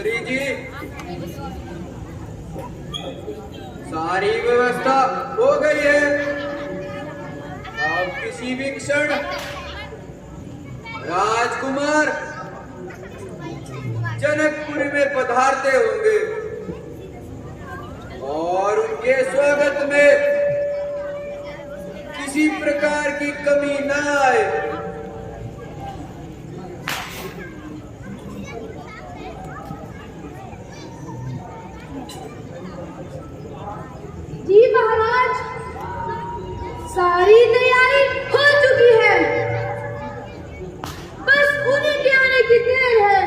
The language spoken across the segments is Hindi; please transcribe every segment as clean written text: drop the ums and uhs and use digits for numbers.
मंत्री जी, सारी व्यवस्था हो गई है। अब किसी भी क्षण राजकुमार जनकपुरी में पधारते होंगे और उनके स्वागत में किसी प्रकार की कमी न आए। जी महाराज, सारी तैयारी हो चुकी है, बस उन्हीं के आने की देर है।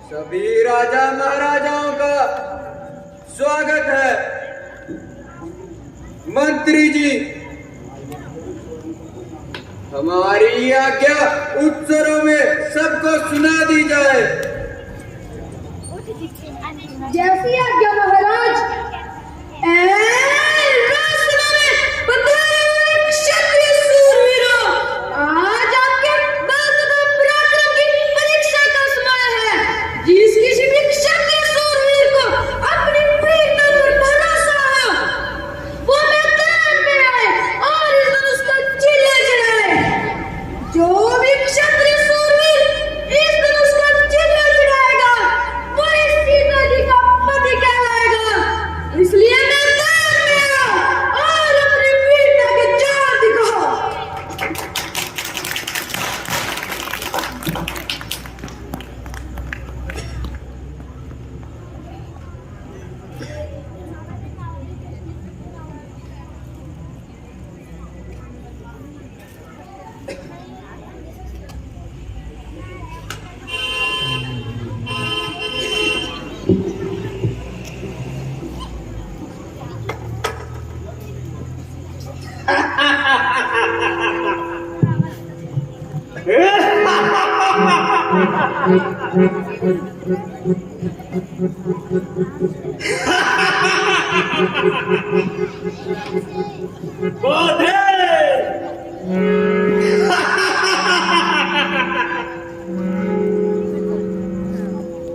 सभी राजा महाराजाओं का स्वागत है। मंत्री जी, हमारी आज्ञा उत्सरों में सबको सुना दी जाए। जैसी आज्ञा महाराज। क्षत्रिय सूरवीरों, आज आपके बल तथा पराक्रम की परीक्षा का समय है। जिस किसी भी क्षत्रिय सूरवीर को अपनी वीरता पर भरोसा हो, वो मैदान में आए और इस धनुष को चिल्ला चढ़ाए।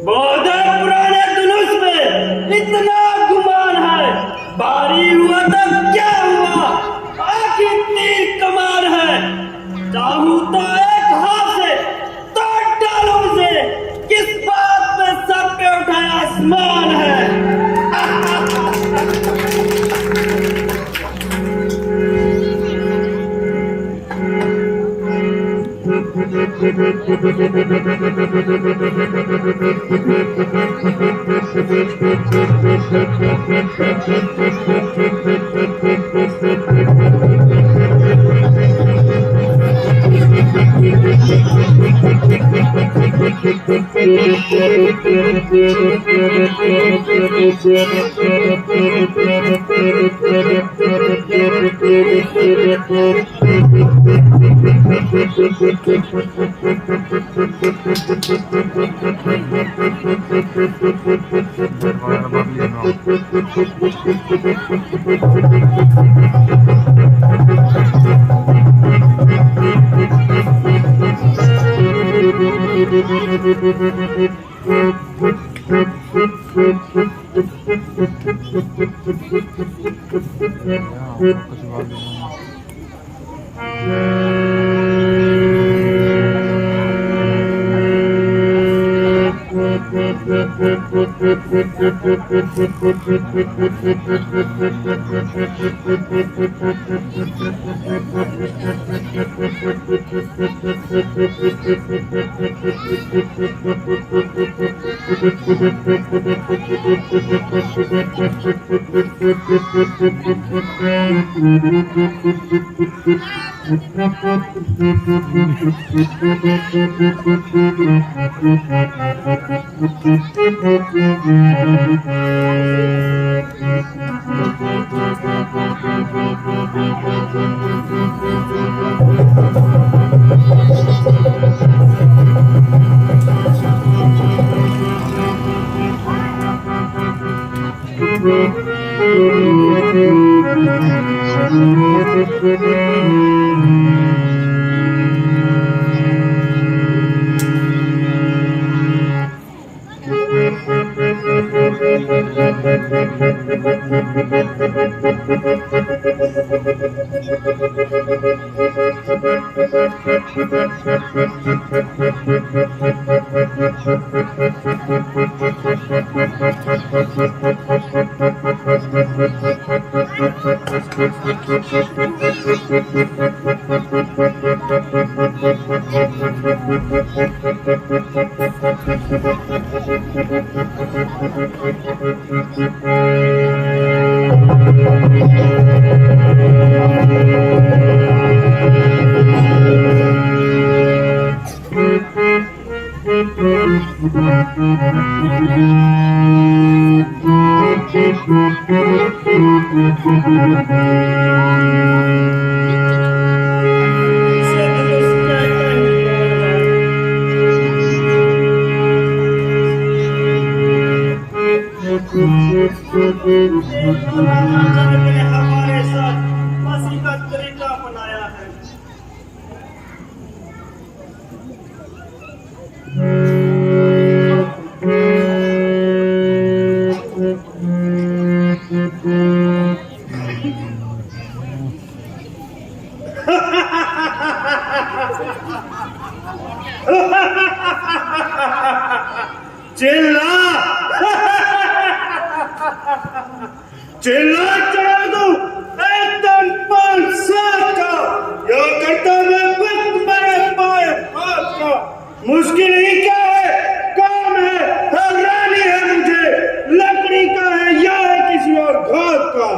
पुराने धनुष में इतना गुमान है, भारी हुआ तब क्या हुआ, आखिर तीर कमान है, चाहूं तो एक हाथ से तोड़ डालूं उसे, किस बात में सर पे उठाया आसमान है। हमारे साथ फांसी का तरीका अपनाया है। चिल्ला चिल्ला चढ़ा दो एकदम 500 का, यो करता मैं वक्त मेरे पाए हाथ का, मुश्किल ही क्या है, काम है, हैरानी है मुझे, लकड़ी का है या है किसी और घात का।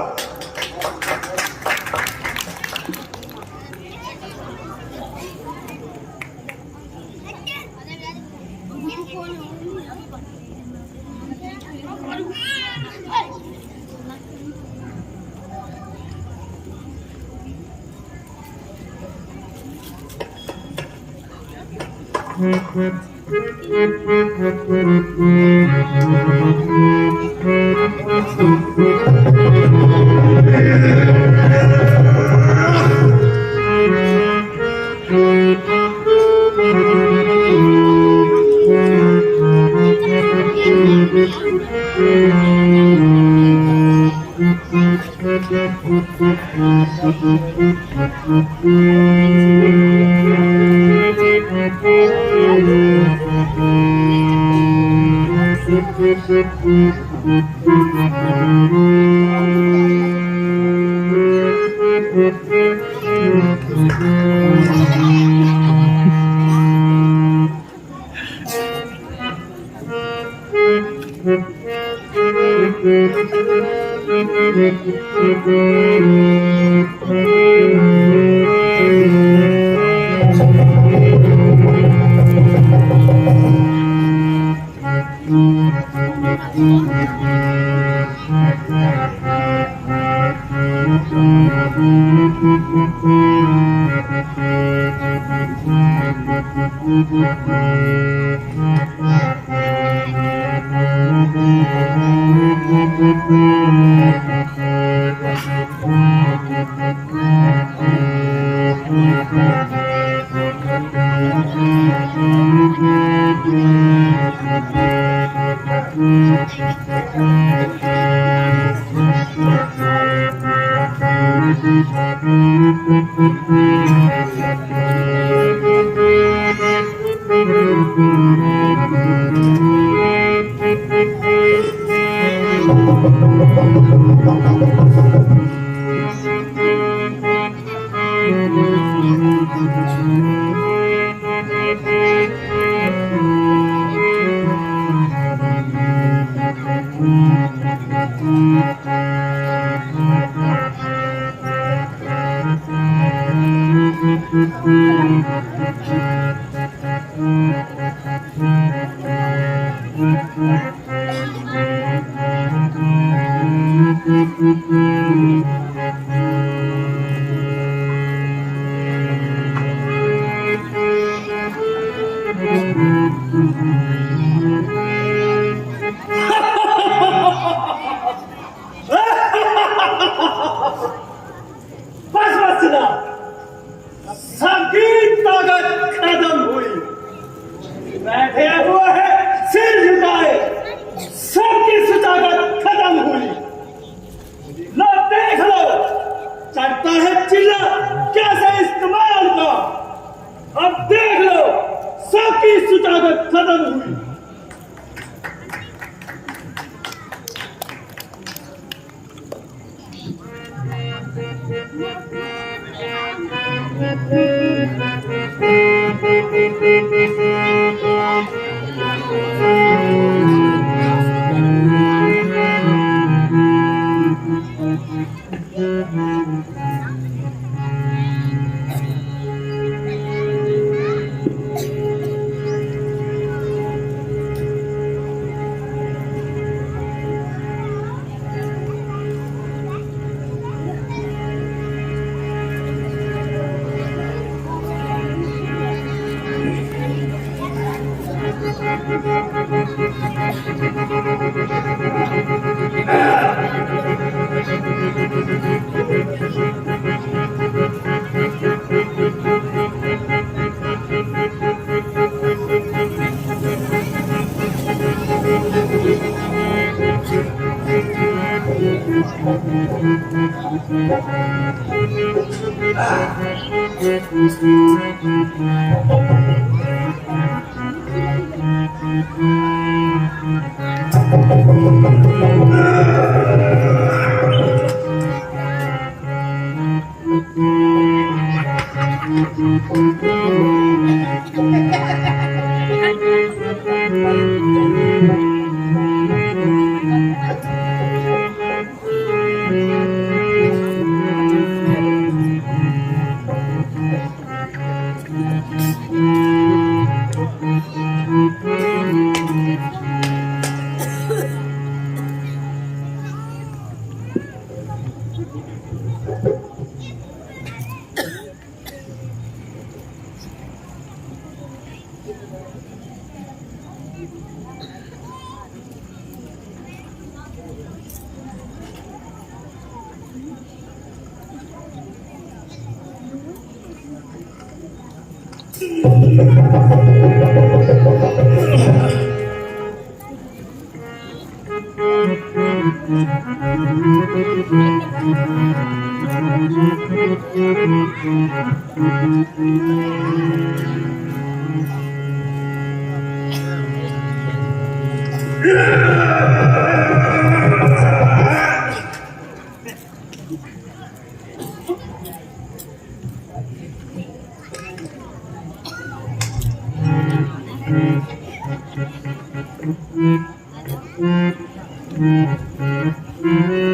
बस बस ना, सबकी ताकत खत्म हुई। बैठे हुए हैं सिर झुकाए, सबकी ताकत खत्म हुई। लो देख लो, चढ़ता है चिल्ला कैसे इस्तेमाल का। अब देख लो, सबकी ताकत खत्म हुई।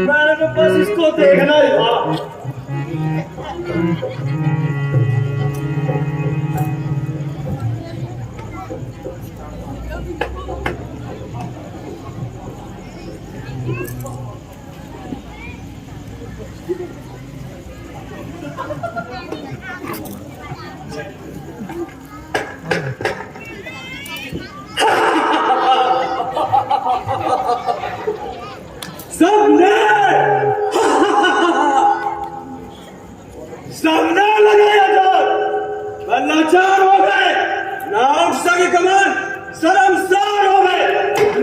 मैंने तो बस इसको देखना ही था। सबने लगाया था, मैं लाचार हो गए, ना उठ सके कमान, शर्मसार हो गए।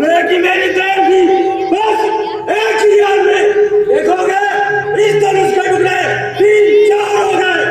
लेकिन मेरी देर थी, बस एक ही यार में देखोगे इस धनुष के टुकड़े 3-4 हो गए।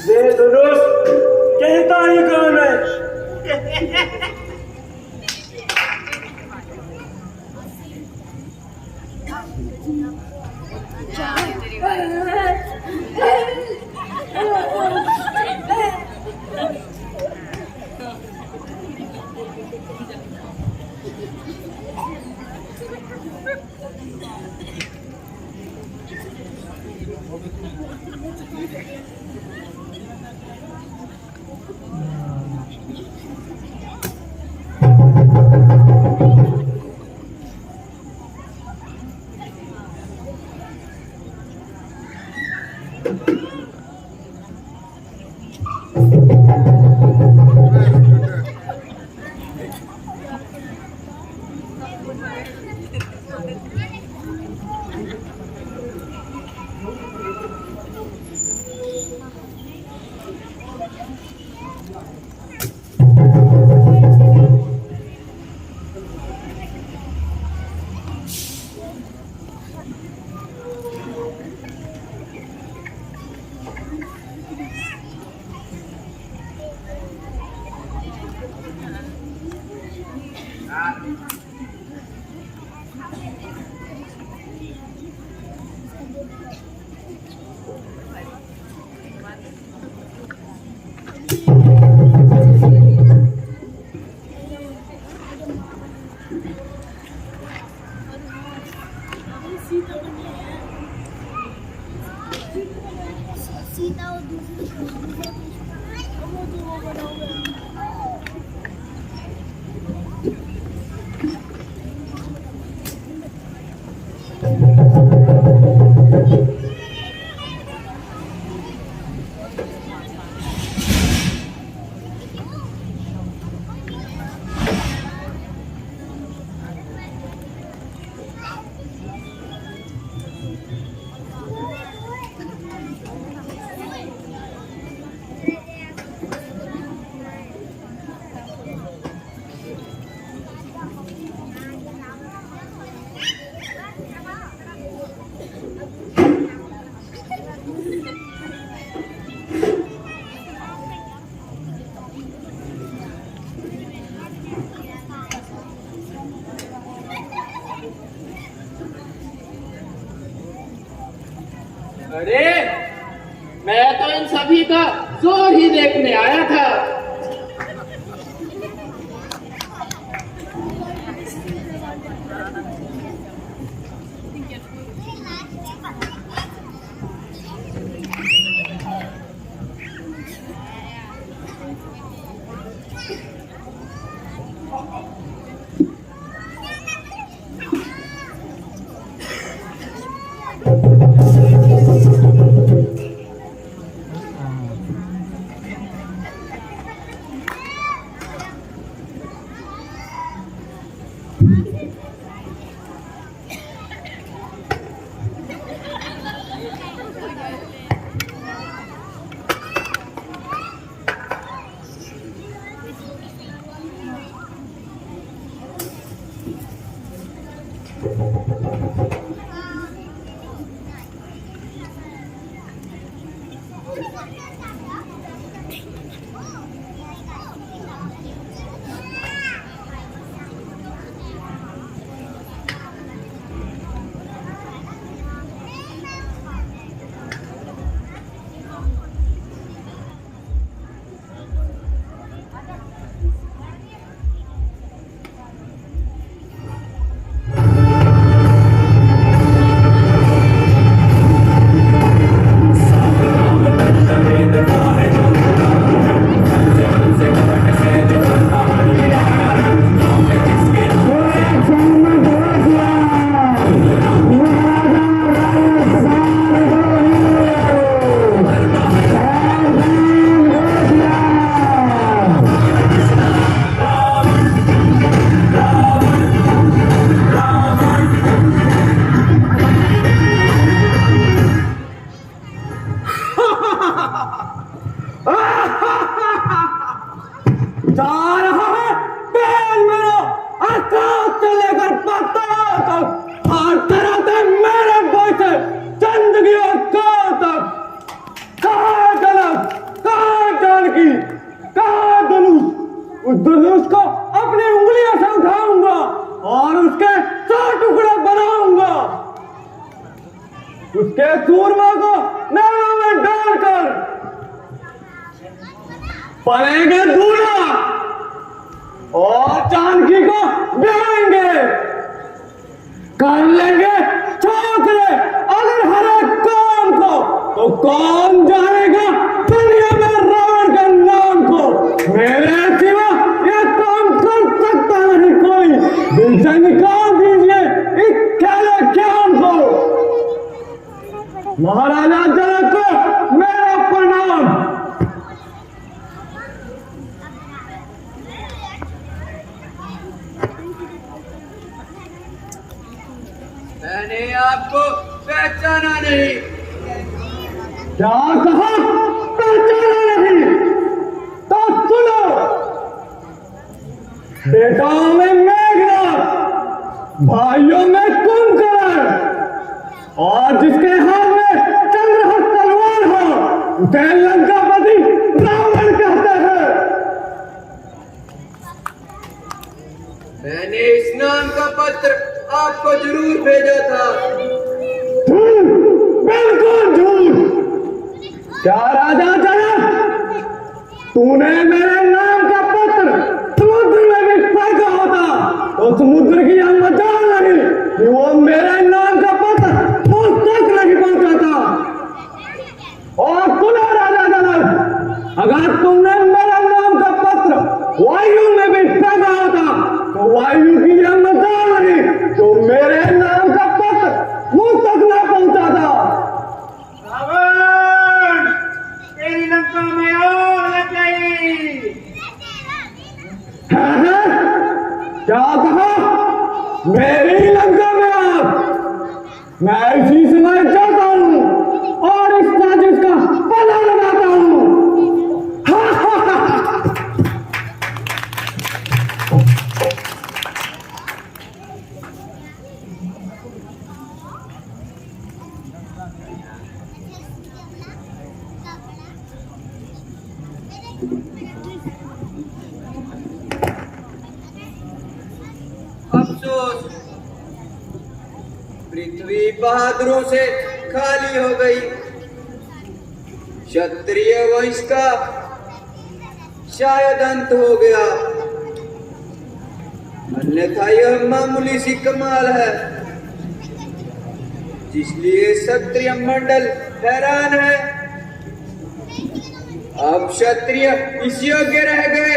ये धनुष कहता ही कौन है? सीता और दूसरी वो बनाओगे। मैं तो इन सभी का जोर ही देखने आया था। उसके सूरमा को नैनों में डालकर पड़ेंगे दूल्हा और जानकी को ब्याहेंगे, कर लेंगे छोकरे अगर हर एक काम को, तो कौन जानेगा दुनिया में रावण के नाम को। मेरे सिवा ये काम कर सकता नहीं कोई, दिल से निकाल दीजिए इस खेले ज्ञान को। महाराजा जनक को मेरा प्रणाम। मैंने आपको पहचाना नहीं। क्या कहा? पहचाना नहीं? तो सुनो, बेटाओं में मेघनाथ, भाइयों में कुंभकर्ण, और जिसके हाथ में चंद्रहस्त तलवार हो उसे लंकापति रावण कहते हैं। मैंने इस नाम का पत्र आपको जरूर भेजा था। बिल्कुल झूठ। क्या राजा जनक, तूने मेरे नाम का पत्र समुद्र में भी फेंका होता तो समुद्र की हम मजाल नहीं कि वो मेरे नाम का पत्र मुझ तक नहीं पहुंचाता। और सुनो राजा जनक, अगर तुमने मेरा नाम का पत्र वायु में भी फेंका होता तो वायु की यह मजाल नहीं तो मेरे नाम का पत्र मुझ तक ना पहुंचाता। रावण, तेरी लंका में आग लग गई। क्या कहा? मेरी लंका में आग? मैं इसी समय जाता हूँ और इस साजिश का पता लगाता हूँ। अफसोस, पृथ्वी बहादुरों से खाली हो गई। क्षत्रिय वंश का शायद अंत हो गया, अन्यथा यह मामूली सी कमाल है, जिसलिए क्षत्रिय मंडल हैरान है। अब क्षत्रिय इस योग्य रह गए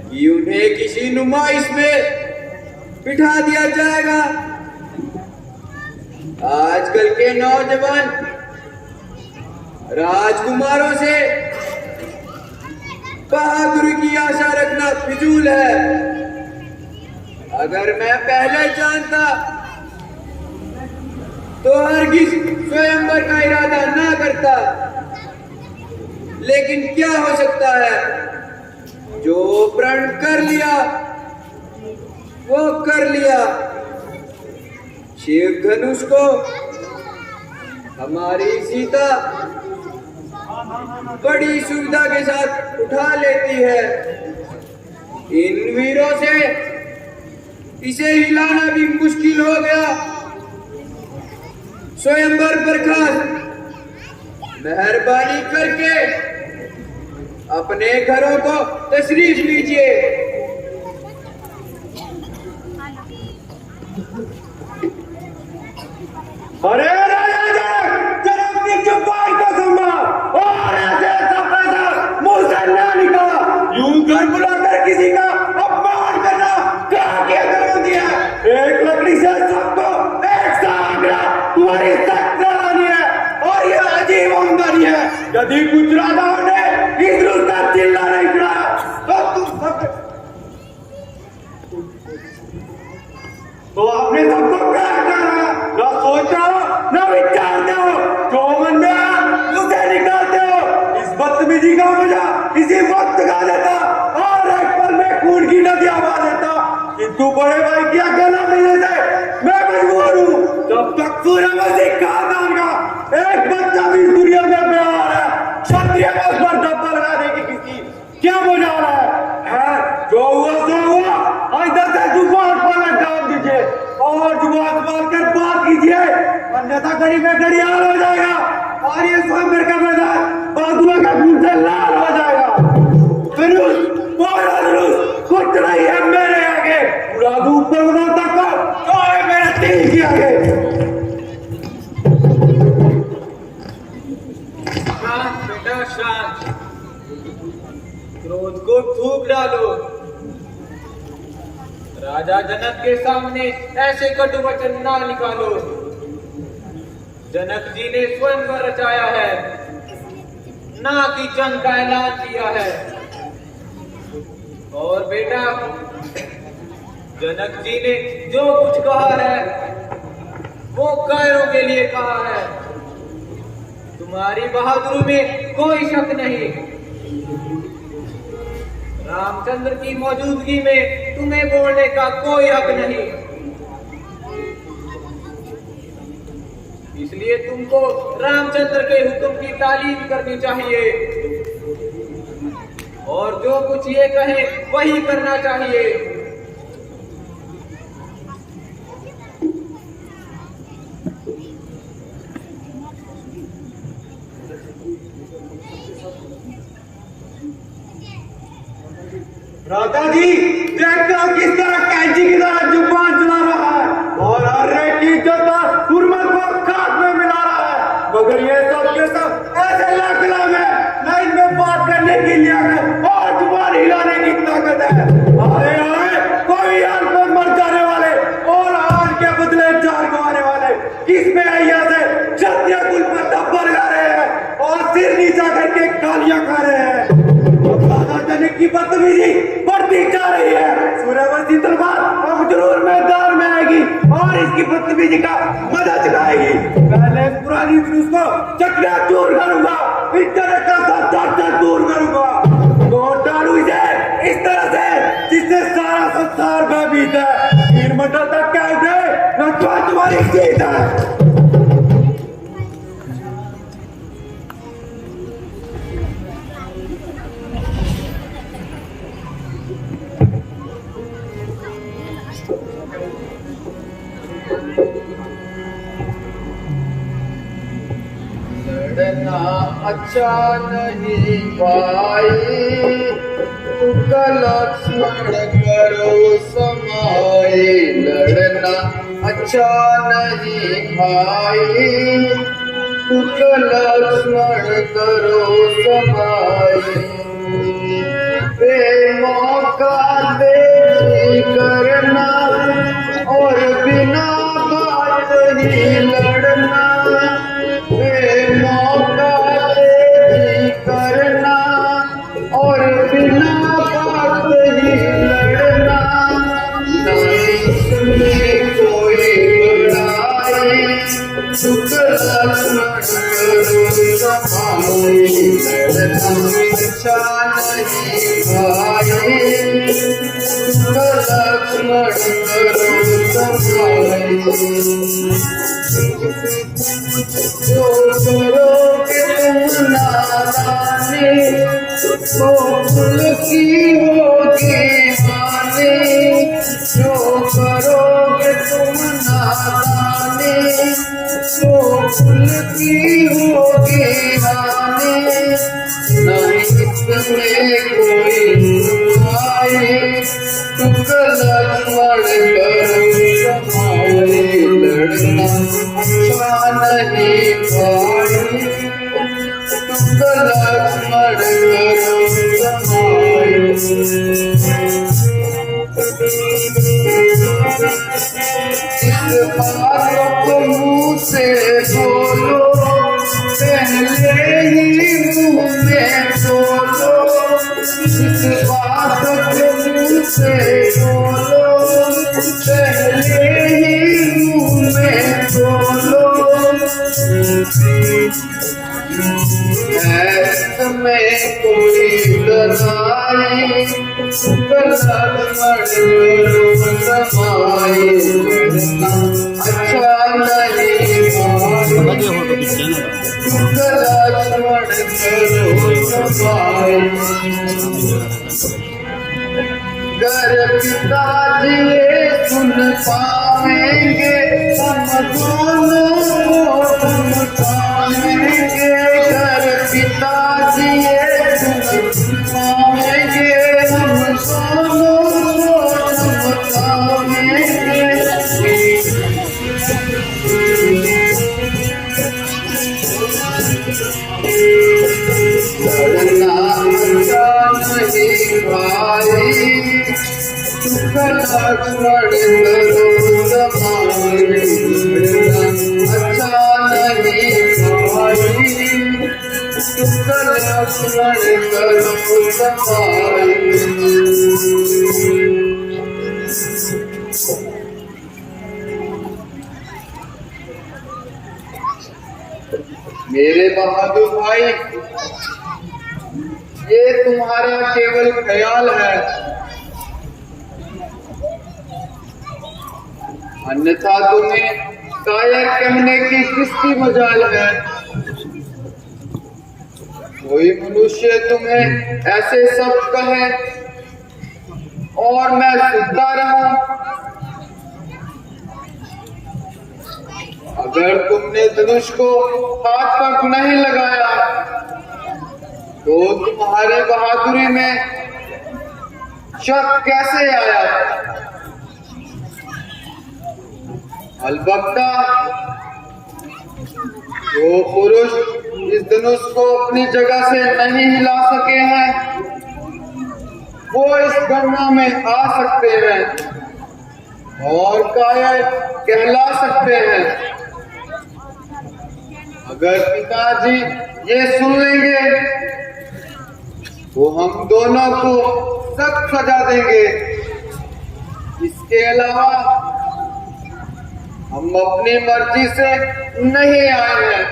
कि उन्हें किसी नुमाइश में बिठा दिया जाएगा। आजकल के नौजवान राजकुमारों से बहादुरी की आशा रखना फिजूल है। अगर मैं पहले जानता तो हरगिज स्वयंवर का इरादा ना करता, लेकिन क्या हो सकता है, जो प्रण कर लिया वो कर लिया। शिव धनुष को हमारी सीता बड़ी सुविधा के साथ उठा लेती है। इन वीरों से इसे हिलाना भी मुश्किल हो गया। स्वयंवर बर्खास्त, मेहरबानी करके अपने घरों को तशरीफ लीजिए। अरे जरा अपनी जुबान को संभाल और ऐसे सब पैसा मुंह से ना निकाला। यूं घर बुलाकर किसी का अपमान करना कहाँ की अकल होती है? एक लकड़ी से सबको एक सा आगरा तुम्हारी सख्त लानी है, और यह अजीब आमदनी है। यदि कुछ राजाओं ने इस रूप का चिल्ला नहीं चढ़ाया तो आपने सबको क्या करा? न सोचो न विचारते हो, जो मन में आया उसे निकालते हो। इस बदतमीजी का मजा इसी वक्त गा देता और एक पल में खून की नदियां बहा देता, किंतु बड़े भाई की अकेला मिलने से मैं मजबूर हूँ। जब तक सूर्यवंशी खानदान का एक बच्चा भी दुनिया में बेहार है, क्षत्रिय का उस पर धब्बा लगाने की किसी क्या मजा रहा है? जो हुआ सो हुआ, इधर से जुबान पर लगाम दीजिए और जुबान खोल कर बात कीजिए, अन्यथा घड़ी में घड़ियाल हो जाएगा और ये स्वयंवर का मैदान बादुआ का खून से लाल हो जाएगा। कुछ नहीं है मेरे आगे, पूरा दूध पर तक तो है मेरे तीर के आगे। शांत बेटा शांत, क्रोध को थूक डालो। राजा जनक के सामने ऐसे कटु वचन ना निकालो। जनक जी ने स्वयंवर रचाया है, ना कि जंग का ऐलान किया है। और बेटा, जनक जी ने जो कुछ कहा है वो कायरों के लिए कहा है। तुम्हारी बहादुरी में कोई शक नहीं। रामचंद्र की मौजूदगी में तुम्हें बोलने का कोई हक नहीं, इसलिए तुमको रामचंद्र के हुक्म की तालीम करनी चाहिए और जो कुछ ये कहे वही करना चाहिए। राधा जी देखते हो किस तरह कैंची की तरह जुबान चला रहा है और हर एक की इज्जत हुर्मत को खाक में मिला रहा है, मगर ये सब के सब ऐसे लाखला में न इनमें बात करने की लियाकत और जुबान हिलाने की ताकत है। अरे अरे कोई यार पर मर जाने वाले और आन के बदले जान गंवाने वाले किस में अय्या से क्षत्रिय कुल पर धब्बा लगा रहे हैं और सिर नीचा करके गालियां खा रहे हैं। जनक की बदतमीजी बढ़ती जा रही है। सूर्यवंशी तलवार अब जरूर मैदान में आएगी और इसकी बदतमीजी का मजा चुकाएगी। पहले पुरानी फिर को चकनाचूर करूंगा, इस तरह का संसार दूर करूंगा, तो डालू इसे इस तरह से जिससे सारा संसार भयभीत है। तीर मंडल तक क्या उठे न तुम्हारी जीत है। लड़ना अच्छा नहीं भाई, तुक लक्ष्मण करो समाए। लड़ना अच्छा नहीं भाई, तुक लक्ष्मण करो समाए। वे मौका दे करना और बिना बात ही लड़ना। वे मौका दे करना और बिना बात ही लड़ना। नहीं सुने कोई बुराई, तुक लक्ष्मण करो समाए। लड़ना अच्छा नहीं भाई, तुक लक्ष्मण करो समाए। जो करोगे तुम नादानी, तो कुल की होगी हानि। जो करोगे तुम नादानी, तो कुल की होगी हानि। नहीं इसमें कोई आए, तुक लक्ष्मण करो समाए। लड़ना अच्छा नहीं भाई, तुक लक्ष्मण करो समाए। इस बात को मुँह से बोलो, पहले ही मुँह में बोलो। इस बात को मुँह से बोलो, पहले ही मुँह में बोलो। ऐसे में कोई लड़ाई, तुक लक्ष्मण करो समाए। लड़ना अच्छा नहीं भाई, तुक लक्ष्मण करो समाए। गर पिताजी ये सुन पाएंगे, हम दोनों को समझाएंगे। गर पिताजी ये सुन पाएंगे, हम दोनों को समझाएंगे। लड़ना अच्छा नहीं भाई, तुक लक्ष्मण करो समाए। लड़ना अच्छा नहीं भाई, तुक लक्ष्मण करो समाए। मेरे बहादुर भाई, ये तुम्हारा केवल ख्याल है, अन्यथा तुम्हें कायर कहने की किसकी मजाल है। कोई मनुष्य तुम्हें ऐसे शब्द कहे और मैं सुनता रहूं। अगर तुमने धनुष को हाथ तक नहीं लगाया, तो तुम्हारी बहादुरी में शक कैसे आया। अलबत्ता जो पुरुष इस धनुष को अपनी जगह से नहीं हिला सके हैं, वो इस गणना में आ सकते हैं और कायर कहला सकते हैं। अगर पिताजी ये सुन लेंगे तो हम दोनों को सख्त सजा देंगे। इसके अलावा हम अपनी मर्जी से नहीं आए हैं,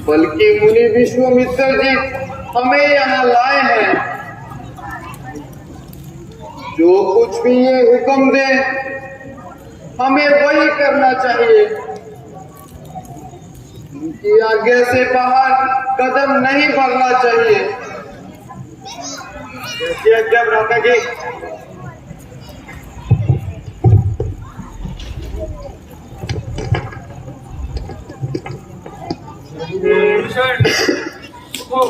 बल्कि मुनि विश्वामित्र जी हमें यहाँ लाए हैं। जो कुछ भी ये हुक्म दे, हमें वही करना चाहिए। उनकी आज्ञा से बाहर कदम नहीं बढ़ना चाहिए। जैसी आज्ञा भ्राता जी। भूषण, ओ,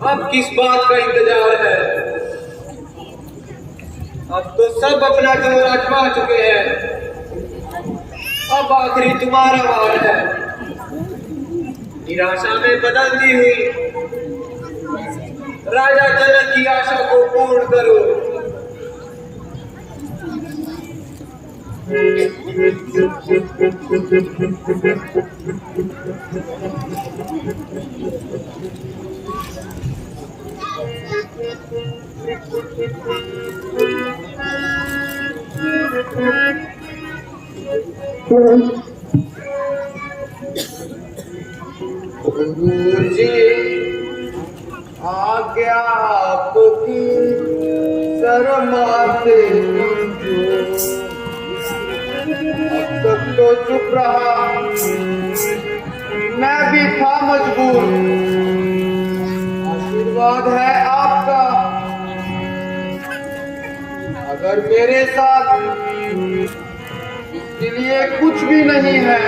अब किस बात का इंतजार है? अब तो सब अपना जोर आजमा चुके हैं। अब आखिरी तुम्हारा वार है। निराशा में बदलती हुई राजा जनक की आशा को पूर्ण करो। गुरुजी, आज्ञा आपकी शर्माते अब तक तो चुप रहा, मैं भी था मजबूर। आशीर्वाद है आपका, अगर मेरे साथ इसके लिए कुछ भी नहीं है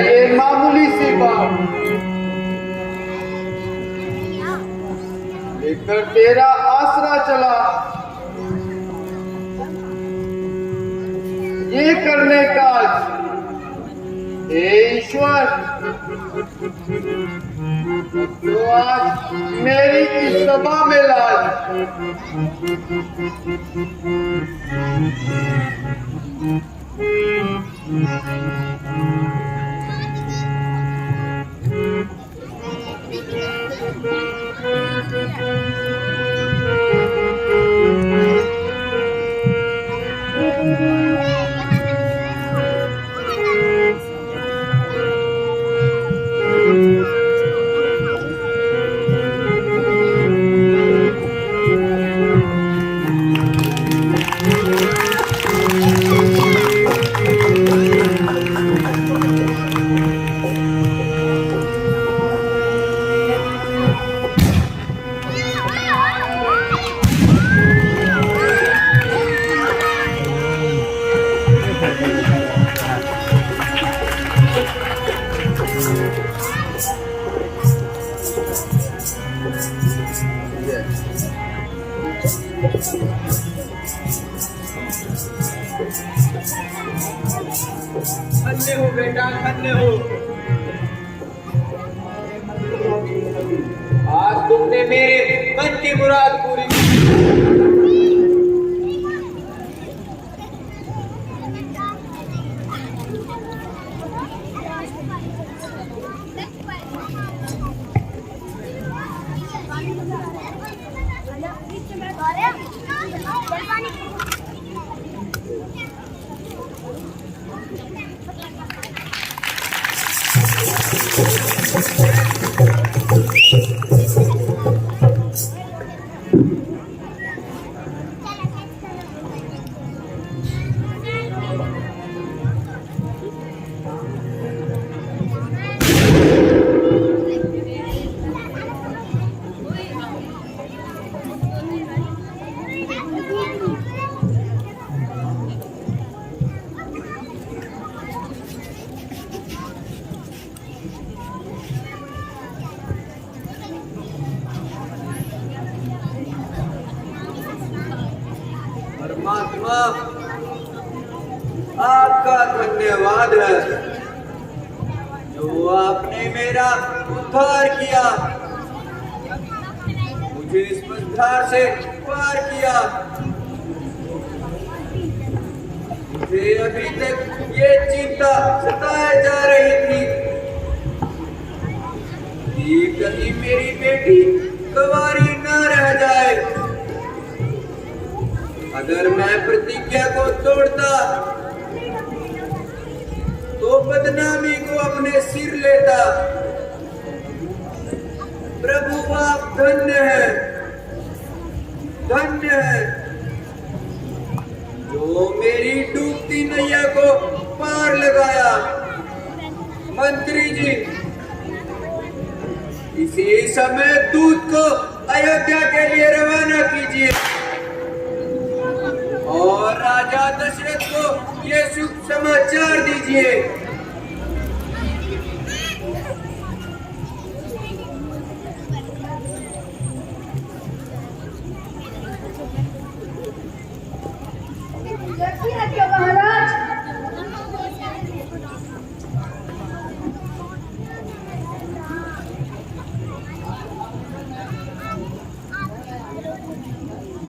ये मामूली सी बात। लेकर तेरा आसरा चला, ये करने का हे ईश्वर, तो आज मेरी इस सभा में लाज। धन्य हो बेटा, धन्य हो। आज तुमने मेरे मन की मुराद पूरी की। परमात्मा, आपका धन्यवाद है जो आपने मेरा उद्धार किया, मुझे इस बंधन से पार किया। मुझे अभी तक ये चिंता सताए जा रही थी कि कहीं मेरी बेटी कुंवारी न रह जाए। अगर मैं प्रतिज्ञा को तोड़ता तो बदनामी को अपने सिर लेता। प्रभु आप धन्य है, धन्य है जो मेरी डूबती नैया को पार लगाया। मंत्री जी, इसी समय दूत को अयोध्या के लिए रवाना कीजिए और राजा दशरथ को ये शुभ समाचार दीजिए जैसी